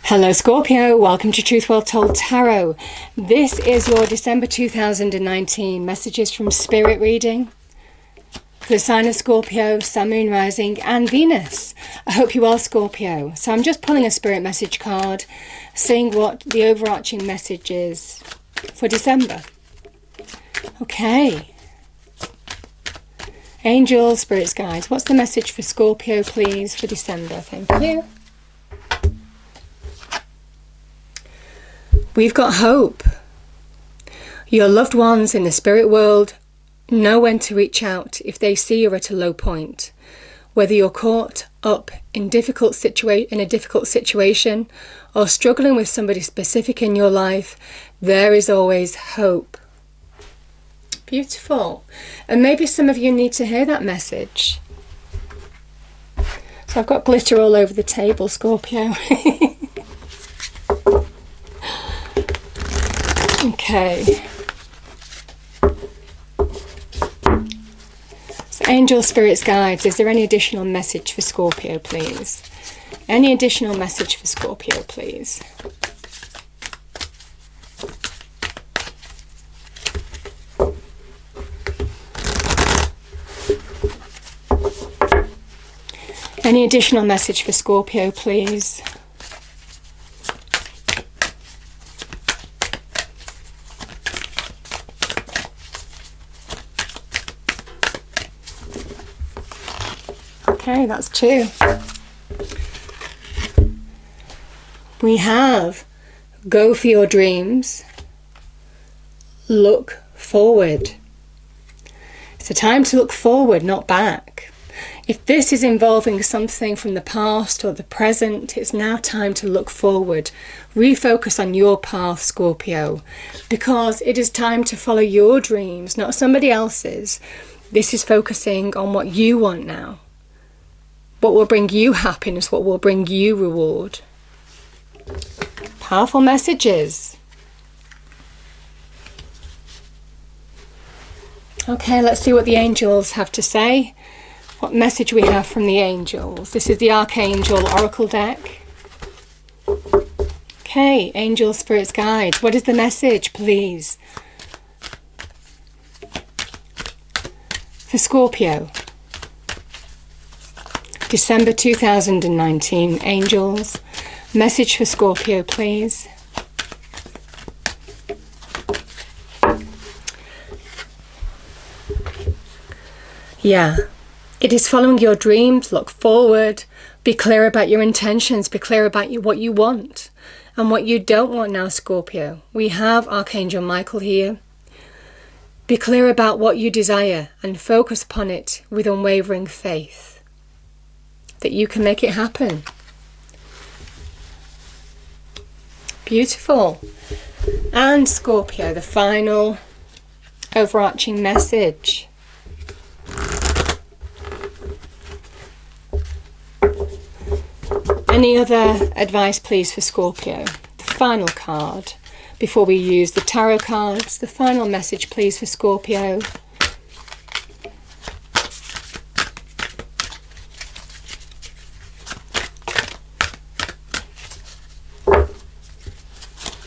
Hello Scorpio, welcome to Truth Well Told Tarot. This is your December 2019 messages from Spirit reading for the sign of Scorpio, Sun, Moon, Rising and Venus. I hope you are Scorpio. So I'm just pulling a Spirit message card, seeing what the overarching message is for December. Okay. Angels, Spirits, Guides, what's the message for Scorpio please for December? Thank you. We've got hope. Your loved ones in the spirit world know when to reach out if they see you're at a low point. Whether you're caught up in a difficult situation or struggling with somebody specific in your life, there is always hope. Beautiful. And maybe some of you need to hear that message. So I've got glitter all over the table, Scorpio. Okay. So Angel, Spirits, Guides, is there any additional message for Scorpio, please? Any additional message for Scorpio, please? Any additional message for Scorpio, please? Okay, that's two. We have go for your dreams, look forward. It's a time to look forward, not back. If this is involving something from the past or the present, it's now time to look forward. Refocus on your path, Scorpio, because it is time to follow your dreams, not somebody else's. This is focusing on what you want now. What will bring you happiness, what will bring you reward. Powerful messages. Okay, let's see what the angels have to say. What message we have from the angels. This is the Archangel Oracle deck. Okay, Angels, Spirits, Guides. What is the message, please? For Scorpio. December 2019, Angels. Message for Scorpio, please. Yeah. It is following your dreams, look forward, be clear about your intentions, be clear about what you want and what you don't want now, Scorpio. We have Archangel Michael here. Be clear about what you desire and focus upon it with unwavering faith that you can make it happen. Beautiful. And Scorpio, the final overarching message. Any other advice, please, for Scorpio? The final card, before we use the tarot cards. The final message, please, for Scorpio.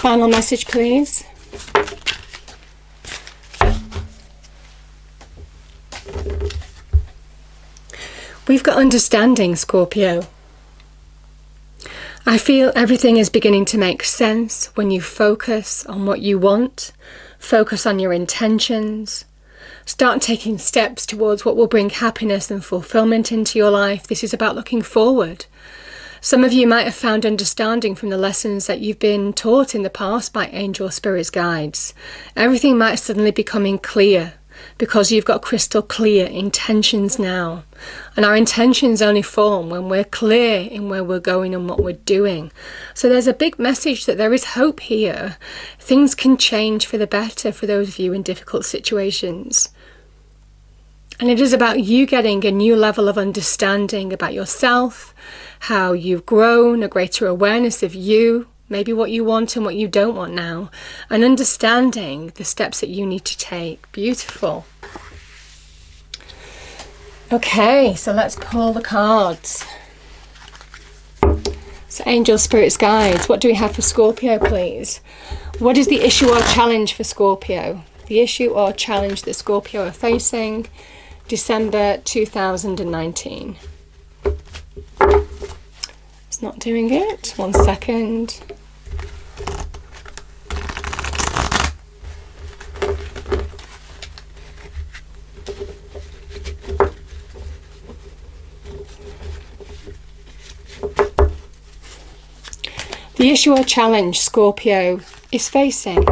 Final message, please. We've got understanding, Scorpio. I feel everything is beginning to make sense when you focus on what you want, focus on your intentions, start taking steps towards what will bring happiness and fulfillment into your life. This is about looking forward. Some of you might have found understanding from the lessons that you've been taught in the past by Angel, Spirits, Guides. Everything might suddenly be becoming clear because you've got crystal clear intentions now. And our intentions only form when we're clear in where we're going and what we're doing. So there's a big message that there is hope here. Things can change for the better for those of you in difficult situations. And it is about you getting a new level of understanding about yourself, how you've grown, a greater awareness of you, maybe what you want and what you don't want now, and understanding the steps that you need to take. Beautiful. Okay, so let's pull the cards. So angel, spirits, guides, what do we have for Scorpio, please? What is the issue or challenge for Scorpio? The issue or challenge that Scorpio are facing, December 2019. It's not doing it. 1 second. The issue or challenge Scorpio is facing,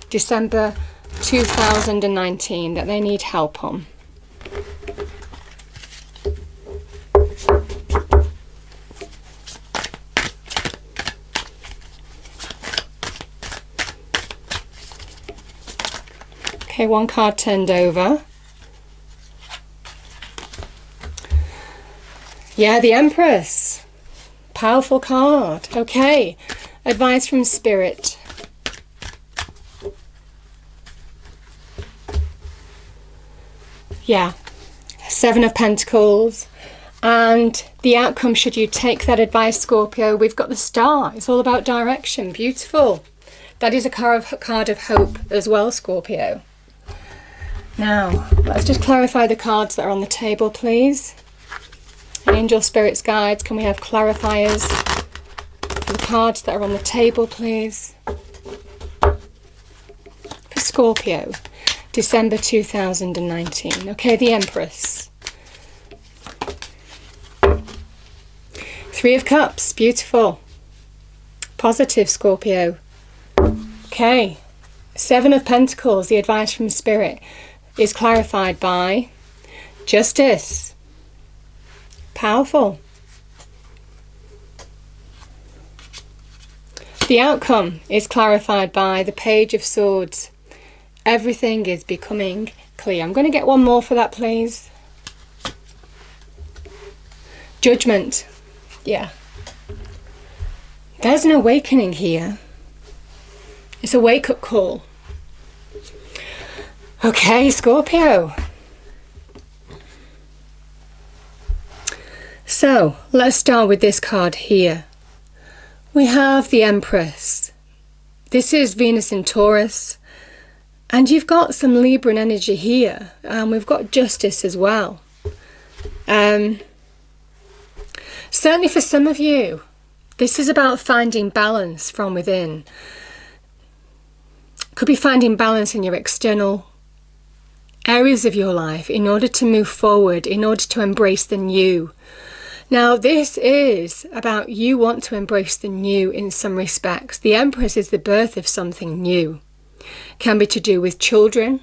December 2019, that they need help on. Okay, one card turned over. Yeah, the Empress. Powerful card. Okay, advice from Spirit. Yeah, 7 of Pentacles. And the outcome, should you take that advice, Scorpio, we've got the Star. It's all about direction. Beautiful. That is a card of hope as well, Scorpio. Now, let's just clarify the cards that are on the table, please. Angel, spirits, guides, can we have clarifiers for the cards that are on the table, please? For Scorpio, December 2019. Okay, the Empress. 3 of Cups, beautiful. Positive, Scorpio. Okay, 7 of Pentacles, the advice from Spirit is clarified by Justice. Powerful. The outcome is clarified by the Page of Swords. Everything is becoming clear. I'm going to get one more for that, please. Judgment. Yeah. There's an awakening here. It's a wake-up call. Okay, Scorpio. So, let's start with this card here. We have the Empress. This is Venus in Taurus. And you've got some Libran energy here. And we've got Justice as well. Certainly for some of you, this is about finding balance from within. Could be finding balance in your external areas of your life in order to move forward, in order to embrace the new. Now, this is about you want to embrace the new in some respects. The Empress is the birth of something new. Can be to do with children,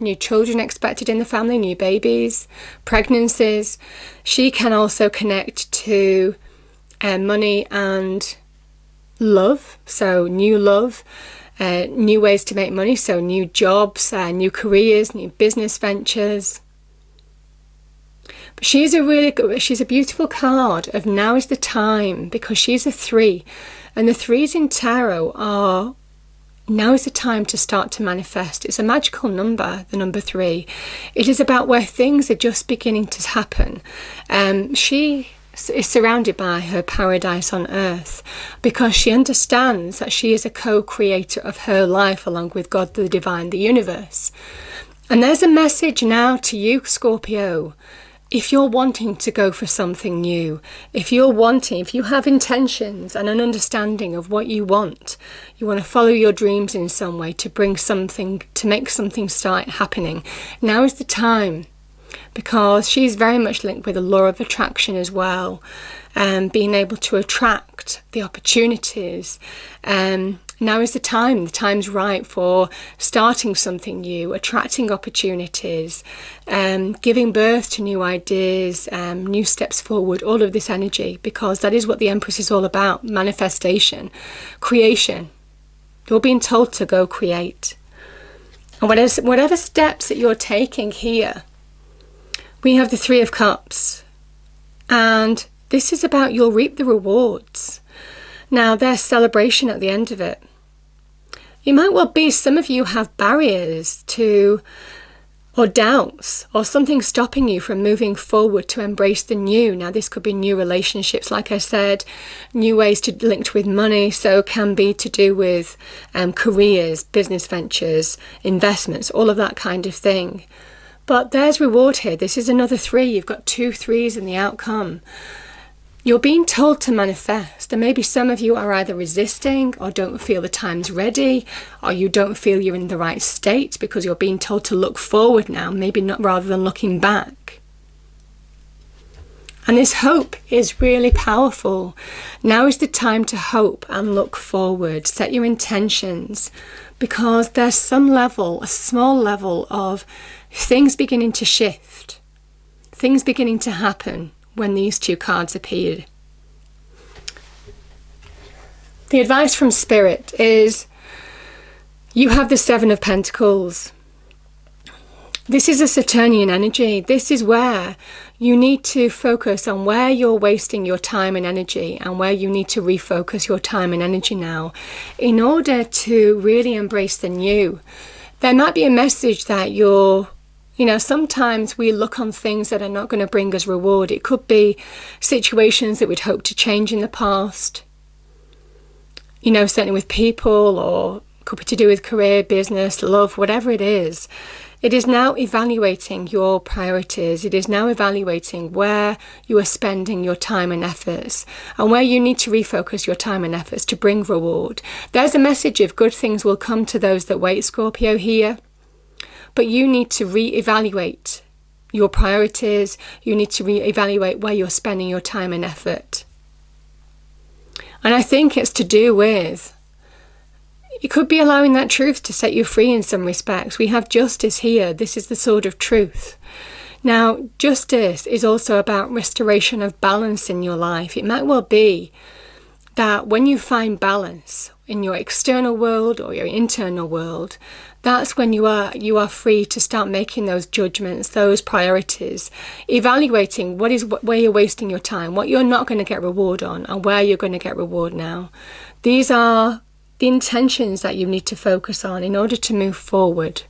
new children expected in the family, new babies, pregnancies. She can also connect to money and love, so new love, new ways to make money, so new jobs, new careers, new business ventures. But she's a beautiful card of now is the time, because she's a 3, and the 3s in tarot are now is the time to start to manifest. It's a magical number, the number 3. It is about where things are just beginning to happen. She is surrounded by her paradise on earth because she understands that she is a co-creator of her life along with God, the divine, the universe. And there's a message now to you, Scorpio. If you're wanting to go for something new, if you have intentions and an understanding of what you want to follow your dreams in some way, to bring something, to make something start happening, now is the time. Because she's very much linked with the law of attraction as well, and being able to attract the opportunities. Now is the time. The time's right for starting something new, attracting opportunities, giving birth to new ideas, new steps forward, all of this energy, because that is what the Empress is all about, manifestation, creation. You're being told to go create. And whatever steps that you're taking here, we have the 3 of Cups. And this is about you'll reap the rewards. Now, there's celebration at the end of it. You might well be, some of you have barriers to or doubts, or something stopping you from moving forward to embrace the new. Now, this could be new relationships, like I said, new ways to linked with money, so can be to do with careers, business ventures, investments, all of that kind of thing. But there's reward here. This is another 3. You've got 2 3s in the outcome. You're being told to manifest, and maybe some of you are either resisting or don't feel the time's ready, or you don't feel you're in the right state because you're being told to look forward now, maybe not, rather than looking back. And this hope is really powerful. Now is the time to hope and look forward. Set your intentions, because there's some level, a small level of things beginning to shift, things beginning to happen when these 2 cards appeared. The advice from Spirit is you have the 7 of Pentacles. This is a Saturnian energy. This is where you need to focus on where you're wasting your time and energy, and where you need to refocus your time and energy now in order to really embrace the new. There might be a message that sometimes we look on things that are not going to bring us reward. It could be situations that we'd hoped to change in the past, certainly with people, or could be to do with career, business, love, whatever it is. It is now evaluating your priorities. It is now evaluating where you are spending your time and efforts, and where you need to refocus your time and efforts to bring reward. There's a message of good things will come to those that wait, Scorpio, here. But you need to re-evaluate your priorities. You need to re-evaluate where you're spending your time and effort. And I think it's to do with, it could be allowing that truth to set you free in some respects. We have justice here. This is the sword of truth. Now, justice is also about restoration of balance in your life. It might well be that when you find balance in your external world or your internal world, that's when you are free to start making those judgments, those priorities, evaluating where you're wasting your time, what you're not going to get reward on, and where you're going to get reward now. These are the intentions that you need to focus on in order to move forward.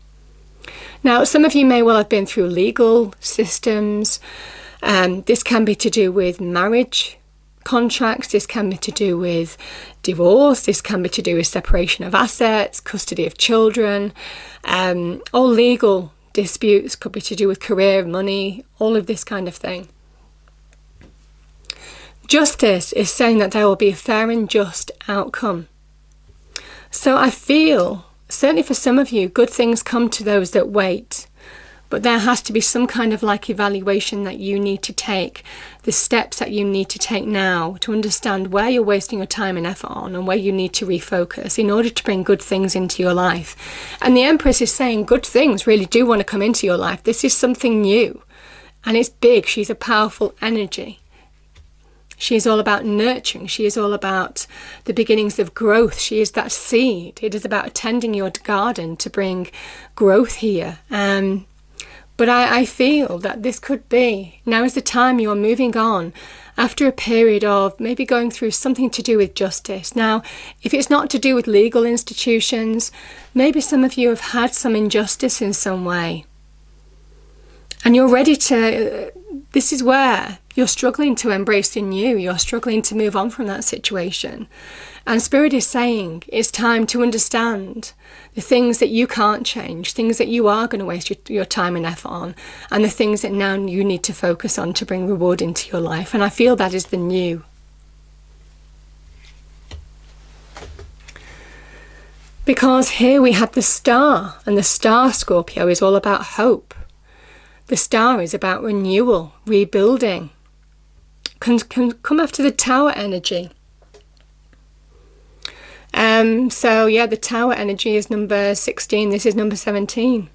Now, some of you may well have been through legal systems. This can be to do with marriage contracts, this can be to do with divorce, this can be to do with separation of assets, custody of children, all legal disputes, could be to do with career, money, all of this kind of thing. Justice is saying that there will be a fair and just outcome. So I feel, certainly for some of you, good things come to those that wait. But there has to be some kind of evaluation that you need to take, the steps that you need to take now to understand where you're wasting your time and effort on, and where you need to refocus in order to bring good things into your life. And the Empress is saying good things really do want to come into your life. This is something new, and it's big. She's a powerful energy. She is all about nurturing. She is all about the beginnings of growth. She is that seed. It is about tending your garden to bring growth here. But I feel that this could be, now is the time you're moving on after a period of maybe going through something to do with justice. Now, if it's not to do with legal institutions, maybe some of you have had some injustice in some way. And you're ready to, this is where you're struggling to embrace the new. You're struggling to move on from that situation. And Spirit is saying it's time to understand the things that you can't change, things that you are going to waste your time and effort on, and the things that now you need to focus on to bring reward into your life. And I feel that is the new. Because here we have the star, and the star, Scorpio, is all about hope. The star is about renewal, rebuilding. Can come after the tower energy. So yeah, the tower energy is number 16. This is number 17.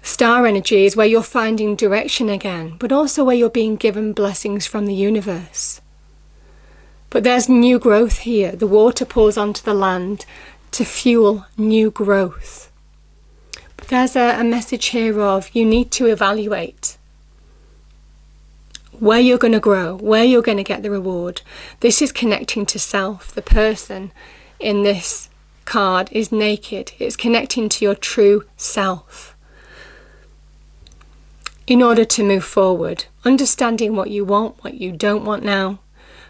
Star energy is where you're finding direction again, but also where you're being given blessings from the universe. But there's new growth here. The water pours onto the land to fuel new growth. But there's a message here of you need to evaluate where you're going to grow, where you're going to get the reward. This is connecting to self. The person in this card is naked. It's connecting to your true self. in order to move forward, understanding what you want, what you don't want now,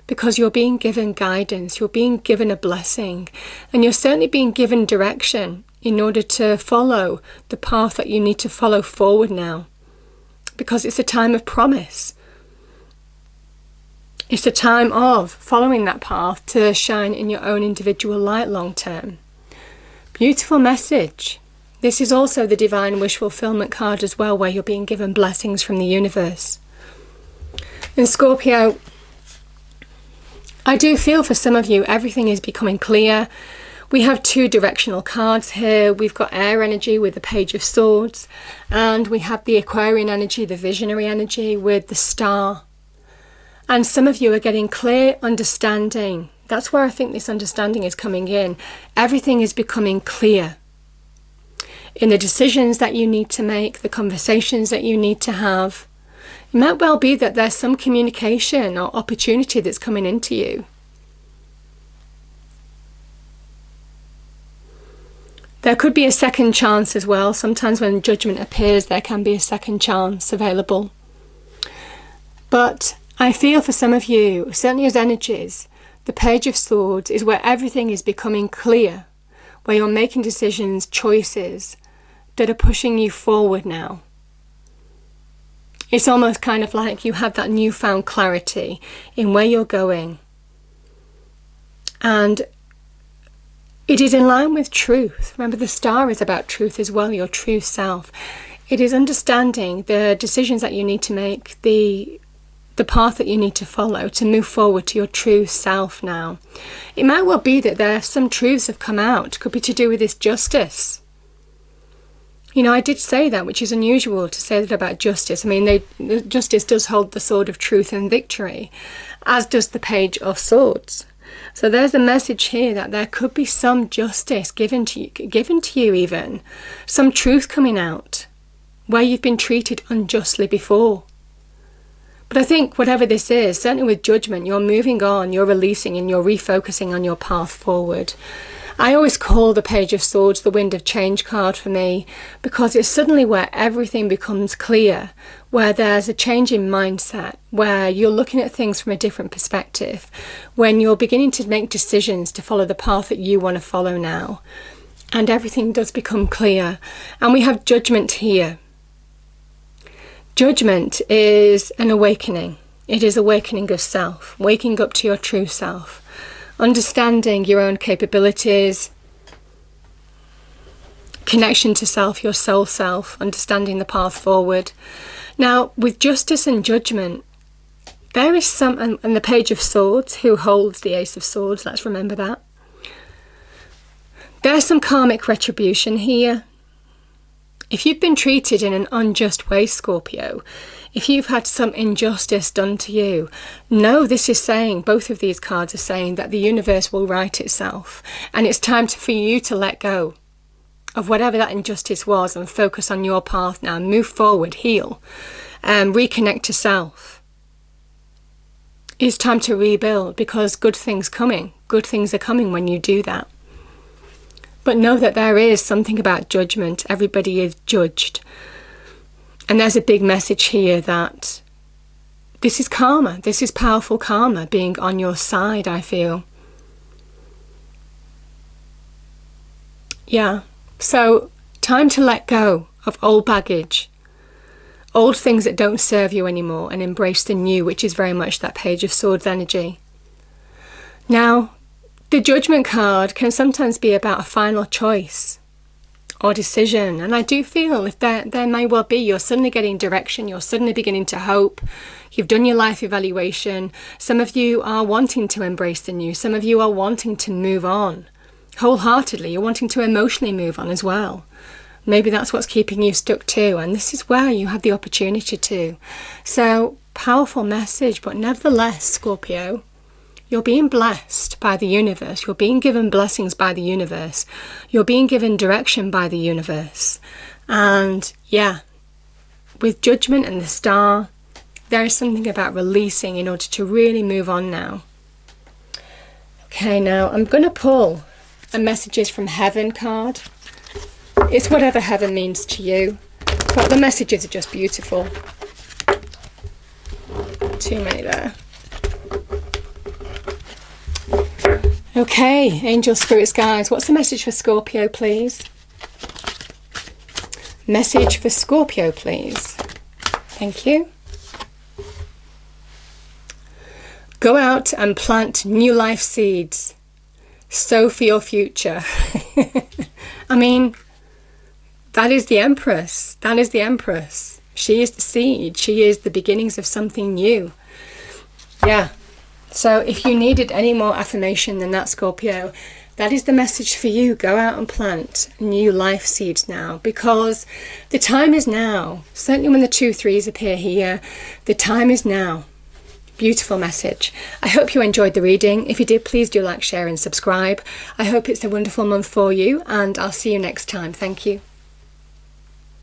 because you're being given guidance, you're being given a blessing, and you're certainly being given direction in order to follow the path that you need to follow forward now, because it's a time of promise. It's a time of following that path to shine in your own individual light long term. Beautiful message. This is also the Divine Wish Fulfillment card as well, where you're being given blessings from the universe. And Scorpio, I do feel for some of you, everything is becoming clear. We have two directional cards here. We've got air energy with the Page of Swords, and we have the Aquarian energy, the visionary energy with the Star. And some of you are getting clear understanding. That's where I think this understanding is coming in. Everything is becoming clear in the decisions that you need to make, the conversations that you need to have. It might well be that there's some communication or opportunity that's coming into you. There could be a second chance as well. Sometimes when judgment appears, there can be a second chance available. But I feel for some of you, certainly as energies, the Page of Swords is where everything is becoming clear, where you're making decisions, choices that are pushing you forward now. It's almost kind of like you have that newfound clarity in where you're going. And it is in line with truth. Remember, the Star is about truth as well, your true self. It is understanding the decisions that you need to make, the path that you need to follow to move forward to your true self now. It might well be that there are some truths have come out. It could be to do with this justice. You know, I did say that, which is unusual to say that about justice. I mean, justice does hold the sword of truth and victory, as does the Page of Swords. So there's a message here that there could be some justice given to you even, some truth coming out where you've been treated unjustly before. But I think whatever this is, certainly with judgment, you're moving on, you're releasing and you're refocusing on your path forward. I always call the Page of Swords the Wind of Change card for me, because it's suddenly where everything becomes clear, where there's a change in mindset, where you're looking at things from a different perspective, when you're beginning to make decisions to follow the path that you want to follow now. And everything does become clear. And we have judgment here. Judgment is an awakening. It is awakening of self, waking up to your true self, understanding your own capabilities, connection to self, your soul self, understanding the path forward. Now, with justice and judgment, there is some, and the Page of Swords, who holds the Ace of Swords, let's remember that. There's some karmic retribution here. If you've been treated in an unjust way, Scorpio, if you've had some injustice done to you, no, this is saying, both of these cards are saying that the universe will right itself. And it's time for you to let go of whatever that injustice was and focus on your path now. Move forward, heal, reconnect to self. It's time to rebuild, because good things are coming when you do that. But know that there is something about judgment. Everybody is judged. And there's a big message here that this is karma. This is powerful karma being on your side, I feel. Yeah. So, time to let go of old baggage, old things that don't serve you anymore, and embrace the new, which is very much that Page of Swords energy. Now, the Judgment card can sometimes be about a final choice or decision. And I do feel if there may well be, you're suddenly getting direction, you're suddenly beginning to hope, you've done your life evaluation. Some of you are wanting to embrace the new. Some of you are wanting to move on wholeheartedly. You're wanting to emotionally move on as well. Maybe that's what's keeping you stuck too. And this is where you have the opportunity to. So, powerful message, but nevertheless, Scorpio, you're being blessed by the universe. You're being given blessings by the universe. You're being given direction by the universe. And yeah, with judgment and the Star, there is something about releasing in order to really move on now. Okay, now I'm going to pull a Messages from Heaven card. It's whatever heaven means to you. But the messages are just beautiful. Too many there. Okay, angel spirits, guys, what's the message for Scorpio, please? Message for Scorpio, please. Thank you. Go out and plant new life seeds. Sow for your future. I mean, that is the Empress. That is the Empress. She is the seed. She is the beginnings of something new. Yeah. So if you needed any more affirmation than that, Scorpio, that is the message for you. Go out and plant new life seeds now, because the time is now. Certainly when the 2 3s appear here, the time is now. Beautiful message. I hope you enjoyed the reading. If you did, please do like, share and subscribe. I hope it's a wonderful month for you, and I'll see you next time. Thank you.